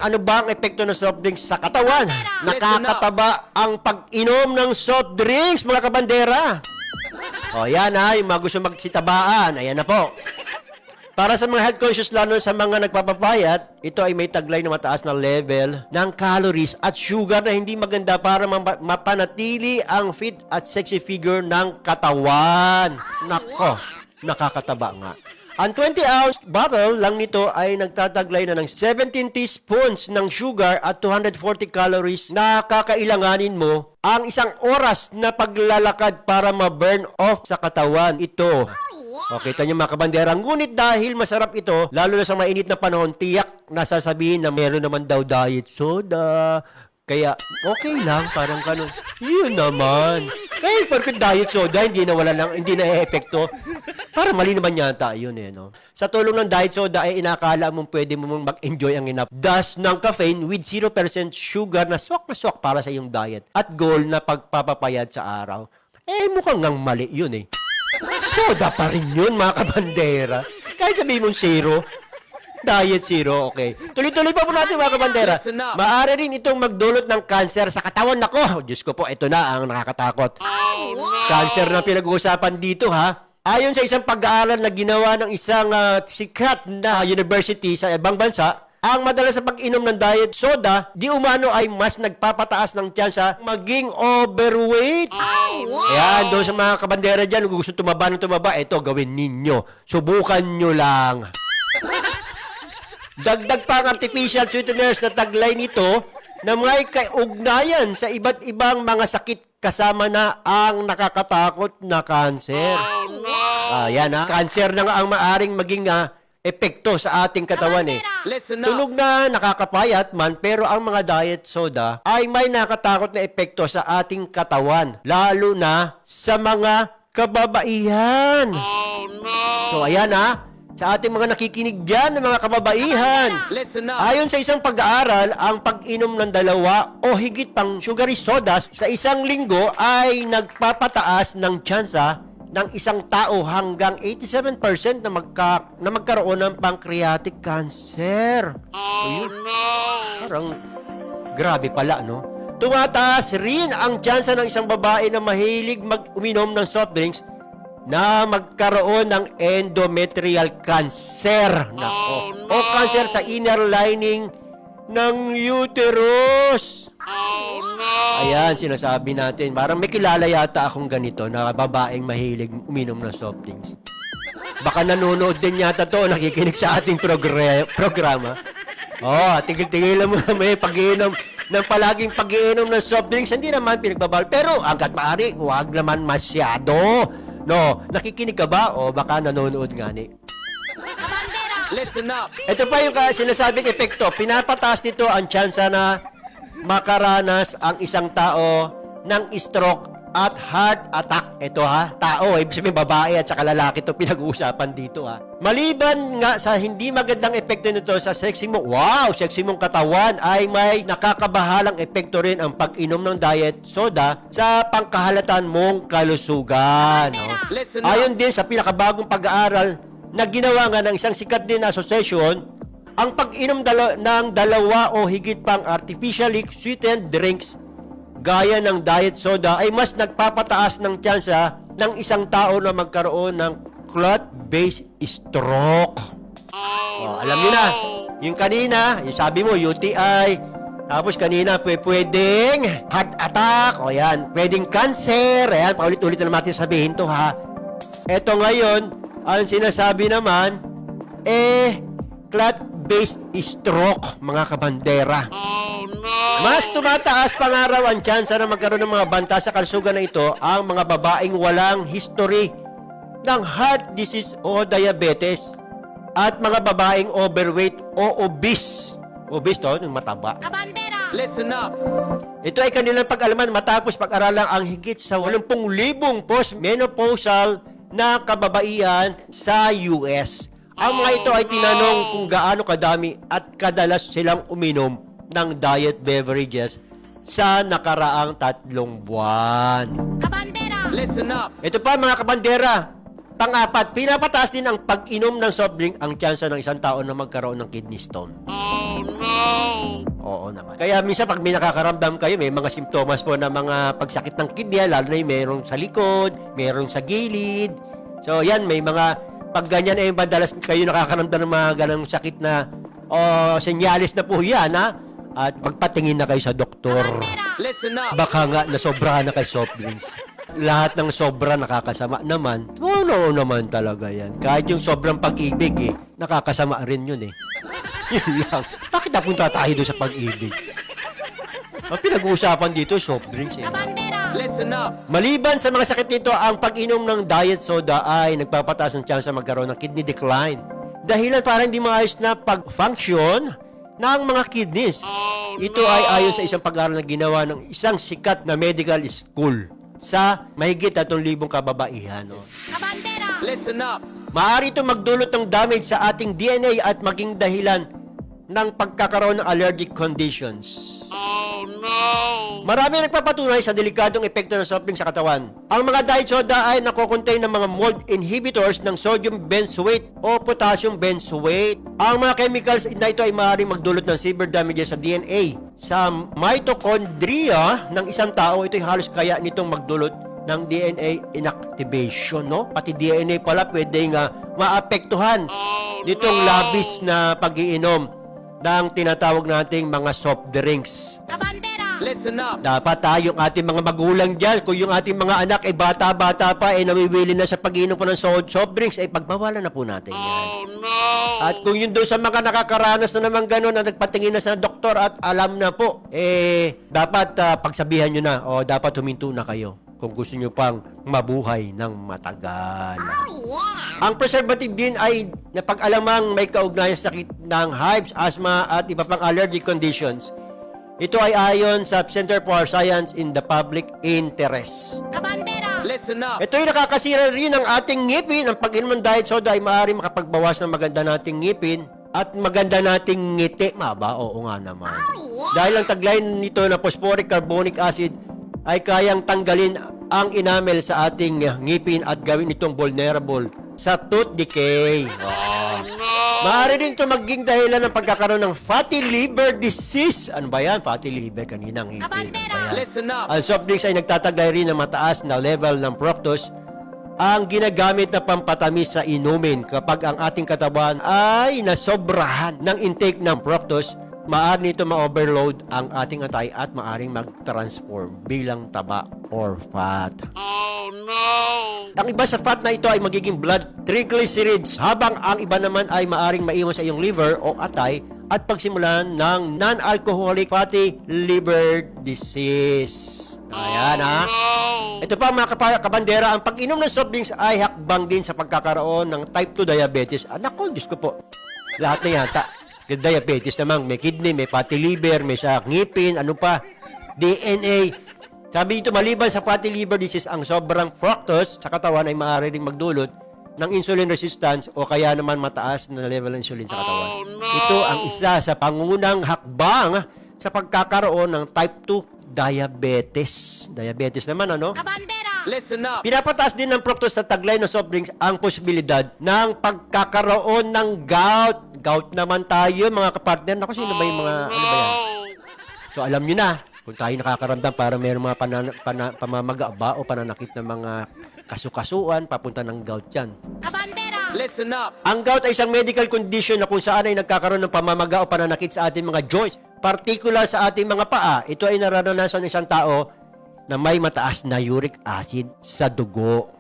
Ano ba ang epekto ng soft drinks sa katawan? Nakakataba ang pag-inom ng soft drinks, mga kabandera. O, yan ha, yung mga gusto magsitabaan. Ayan na po. Para sa mga health conscious, lalo sa mga nagpapapayat, ito ay may taglay na mataas na level ng calories at sugar na hindi maganda para mapanatili ang fit at sexy figure ng katawan. Nako, nakakataba nga. Ang 20-ounce bottle lang nito ay nagtataglay na ng 17 teaspoons ng sugar at 240 calories na kakailanganin mo ang isang oras na paglalakad para ma-burn off sa katawan. Ito. O, kita nyo mga kabandera. Ngunit dahil masarap ito, lalo na sa mainit na panahon, tiyak na sasabihin na meron naman daw diet soda. Kaya, okay lang, parang ganun. Yun naman. Kaya, pagkat diet soda, hindi na e-epekto. Para mali naman yata yun no? Sa tulong ng diet soda ay inakala mo pwede mo mag-enjoy ang enough dust ng caffeine with 0% sugar na swak para sa iyong diet at goal na pagpapapayat sa araw. Mukhang ngang mali yun Soda pa rin yun, mga kabandera. Kahit sabihin mong zero, diet zero, okay. Tuloy-tuloy pa po natin, mga kabandera. Maaari rin itong magdulot ng cancer sa katawan. Nako, Diyos ko po, ito na ang nakakatakot. Cancer na pinag-uusapan dito, ha? Ayon sa isang pag-aaral na ginawa ng isang sikat na university sa ibang bansa, ang madalas sa pag-inom ng diet soda, di umano ay mas nagpapataas ng tsansa maging overweight. Ayan, doon sa mga kabandera dyan, kung gusto tumaba, ito, gawin ninyo. Subukan nyo lang. Dagdag pa ang artificial sweeteners na taglay nito na may kaugnayan sa iba't ibang mga sakit kasama na ang nakakatakot na cancer. Ayan cancer na nga ang maaring maging epekto sa ating katawan Tunog na nakakapayat man, pero ang mga diet soda ay may nakakatakot na epekto sa ating katawan, lalo na sa mga kababaihan. So ayan sa ating mga nakikinig dyan ng mga kababaihan. Ayon sa isang pag-aaral, ang pag-inom ng 2 o higit pang sugary sodas sa isang linggo ay nagpapataas ng tsansa ng isang tao hanggang 87% na magkaroon ng pancreatic cancer. Parang grabe pala, no? Tumataas rin ang tsansa ng isang babae na mahilig uminom ng soft drinks na magkaroon ng endometrial cancer. Nako. O cancer sa inner lining ng uterus. Ayan, sinasabi natin. Parang may kilala yata akong ganito na babaeng mahilig uminom ng soft drinks. Baka nanonood din yata to, nakikinig sa ating programa. Tigil-tigilan mo na may pag-iinom ng palaging pag-iinom ng soft drinks. Hindi naman pinagbabawal. Pero hanggat maaari, huwag naman masyado. No, nakikinig ka ba? O baka nanonood nga Listen up. Ito pa yung sinasabing epekto. Pinapataas nito ang tsansa na makaranas ang isang tao ng stroke at heart attack. Ito tao, ibig sabihin babae at saka lalaki ito pinag-uusapan dito Maliban nga sa hindi magandang epekto nito sa sexy mong katawan, ay may nakakabahalang epekto rin ang pag-inom ng diet soda sa pangkahalatan mong kalusugan. Ayon din sa pinakabagong pag-aaral na ginawa nga ng isang sikat din na association, ang pag-inom ng 2 o higit pang artificially sweetened drinks gaya ng diet soda ay mas nagpapataas ng tsansa ng isang tao na magkaroon ng clot-based stroke. Alam niyo na, yung kanina, yung sabi mo, UTI, tapos kanina, pwedeng heart attack, pwedeng cancer, paulit-ulit na natin sabihin to Eto ngayon, ang sinasabi naman, clot-based stroke, mga kabandera. Mas tumataas pa nga raw ang tsansa na magkaroon ng mga banta sa kalusugan na ito ang mga babaeng walang history ng heart disease o diabetes at mga babaeng overweight o obese. Obese to, yung mataba. Kabandera! Listen up! Ito ay kanilang pag-alaman matapos pag-aralan ang higit sa 80,000 postmenopausal na kababaihan sa US. Ang mga ito ay tinanong kung gaano kadami at kadalas silang uminom ng diet beverages sa nakaraang 3 buwan. Kabandera! Listen up! Ito pa mga kabandera. Pang-apat, pinapataas din ang pag-inom ng soft drink ang tsansa ng isang tao na magkaroon ng kidney stone. Oo naman. Kaya minsan pag may nakakaramdam kayo, may mga simptomas po na mga pagsakit ng kidney, lalo na yung merong sa likod, merong sa gilid. So yan, may mga, pag ganyan eh, madalas kayo nakakaramdam ng mga ganang sakit na, senyales na po yan, ha? At magpatingin na kayo sa doktor. Listen up. Baka nga nasobrahan na kay soft drinks. Lahat ng sobra nakakasama naman. Oo naman talaga yan. Kahit yung sobrang pag-ibig eh, nakakasama rin yun eh. Yun lang. Bakit napunta tayo doon sa pag-ibig? Ang pinag-uusapan dito, soft drinks eh. Listen up. Maliban sa mga sakit nito, ang pag-inom ng diet soda ay nagpapataas ng chance na magkaroon ng kidney decline. Dahilan para hindi maayos na pag-function ng mga kidneys. Ito ay ayon sa isang pag-aaral na ginawa ng isang sikat na medical school sa mahigit 3,000 kababaihan. No? Listen up. Maaari ito magdulot ng damage sa ating DNA at maging dahilan ng pagkakaroon ng allergic conditions. Marami nagpapatunay sa delikadong epekto ng soft drink sa katawan. Ang mga diet soda ay nakocontain ng mga mold inhibitors ng sodium benzoate o potassium benzoate. Ang mga chemicals na ito ay maaaring magdulot ng severe damages sa DNA. Sa mitochondria ng isang tao, ito ay halos kaya nitong magdulot ng DNA inactivation, no? Pati DNA pala pwedeng maapektuhan nitong labis na pag-iinom ng tinatawag nating mga soft drinks. Listen up. Dapat yung ating mga magulang dyan, kung yung ating mga anak ay bata-bata pa, nawiwili na sa pag-inom po ng soft drinks, ay pagbawalan na po natin yan. At kung yun doon sa mga nakakaranas na naman gano'n, na nagpatingin na sa doktor at alam na po, dapat pagsabihan nyo na, o dapat huminto na kayo kung gusto nyo pang mabuhay ng matagal. Ang preservative din ay napag-alamang may kaugnayan sa sakit ng hives, asthma at iba pang allergic conditions. Ito ay ayon sa Center for Science in the Public Interest. Listen up. Ito ay nakakasira rin ng ating ngipin. Ang pag-inom ng diet soda ay maaari makapagbawas ng maganda nating ngipin at maganda nating ngiti. Maba, oo nga naman. Dahil ang tagline nito na phosphoric carbonic acid ay kayang tanggalin ang enamel sa ating ngipin at gawin itong vulnerable sa tooth decay. Maaari din ito maging dahilan ng pagkakaroon ng fatty liver disease. Ano ba yan? Fatty liver, kaninang ngipin. Ano ba yan? Listen up. Ang soft drinks ay nagtataglay rin ng mataas na level ng fructose, ang ginagamit na pampatamis sa inumin. Kapag ang ating katawan ay nasobrahan ng intake ng fructose, maaari nito ma-overload ang ating atay at maaring mag-transform bilang taba or fat. Ang iba sa fat na ito ay magiging blood triglycerides, habang ang iba naman ay maaring maiwan sa iyong liver o atay at pagsimulan ng non-alcoholic fatty liver disease. Ayan ha. Ito pa mga kabandera, ang pag-inom ng soft drinks ay hakbang din sa pagkakaroon ng type 2 diabetes. Anak ko, Diyos ko po. Lahat na yata. Diabetes naman, may kidney, may fatty liver, may sa ngipin, ano pa, DNA. Sabi dito, maliban sa fatty liver disease, ang sobrang fructose sa katawan ay maaari ring magdulot ng insulin resistance o kaya naman mataas na level ng insulin sa katawan. Ito ang isa sa pangunang hakbang sa pagkakaroon ng type 2 diabetes. Diabetes naman, ano? Listen up. Pinapataas din ng fructose na taglay ng soft drinks ang posibilidad ng pagkakaroon ng gout. Gout naman tayo, mga kapartner. Naku, sino ba yung mga, ano ba yan? So, alam nyo na, kung tayo nakakaramdam para mayroong mga pamamaga ba o pananakit ng mga kasukasuan, papunta ng gout yan. Listen up. Ang gout ay isang medical condition na kung saan ay nagkakaroon ng pamamaga o pananakit sa ating mga joints, particular sa ating mga paa. Ito ay nararanasan ng isang tao na may mataas na uric acid sa dugo.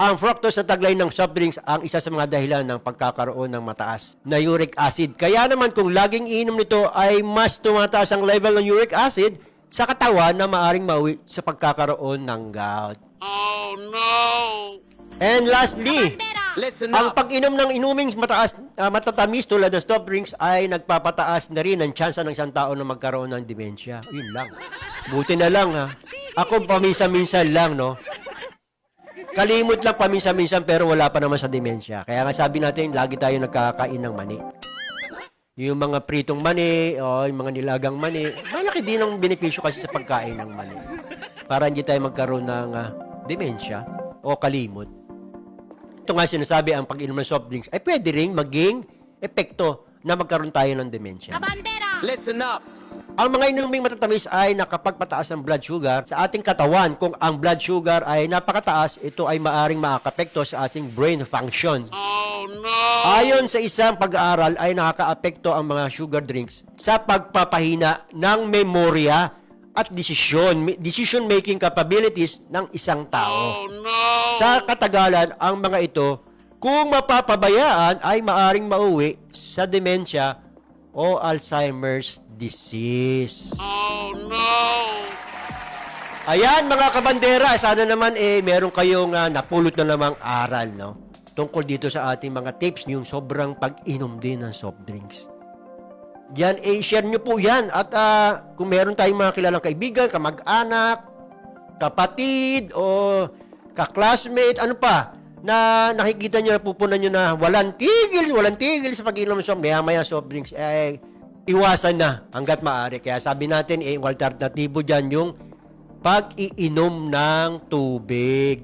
Ang fructose na taglay ng soft drinks ang isa sa mga dahilan ng pagkakaroon ng mataas na uric acid. Kaya naman kung laging iinom nito ay mas tumataas ang level ng uric acid sa katawan na maaring mauwi sa pagkakaroon ng gout. And lastly, Listen ang up. pag-inom ng inuming matatamis tulad ng soft drinks ay nagpapataas na rin ang tsansa ng isang tao na magkaroon ng demensya. Yun lang. Buti na lang ha. Ako paminsan-minsan lang, no? Kalimot lang paminsan-minsan pero wala pa naman sa demensya. Kaya nga sabi natin, lagi tayo nagkakain ng mani. Yung mga pritong mani, o yung mga nilagang mani, malaki din ang benepisyo kasi sa pagkain ng mani. Para hindi tayo magkaroon ng demensya o kalimot. Ito nga sinasabi, ang pag-inom ng soft drinks ay pwede rin maging epekto na magkaroon tayo ng demensya. Listen up. Ang mga inuming matatamis ay nakapagpataas ng blood sugar sa ating katawan. Kung ang blood sugar ay napakataas, ito ay maaring makakapekto sa ating brain function. Oh, no! Ayon sa isang pag-aaral ay nakakaapekto ang mga sugar drinks sa pagpapahina ng memorya at decision-making capabilities ng isang tao. Oh, no! Sa katagalan, ang mga ito, kung mapapabayaan, ay maaring mauwi sa demensya o Alzheimer's disease. Oh, no! Ayan, mga kabandera, sana naman meron kayong napulot na namang aral, no? Tungkol dito sa ating mga tips, yung sobrang pag-inom din ng soft drinks. Yan, share nyo po yan. At kung meron tayong mga kilalang kaibigan, kamag-anak, kapatid, o ka-classmate, ano pa, na nakikita nyo, pupunan nyo na walang tigil sa pag-inom ng maya-maya soft drinks, iwasan na hanggat maaari. Kaya sabi natin, alternatibo dyan yung pag-iinom ng tubig.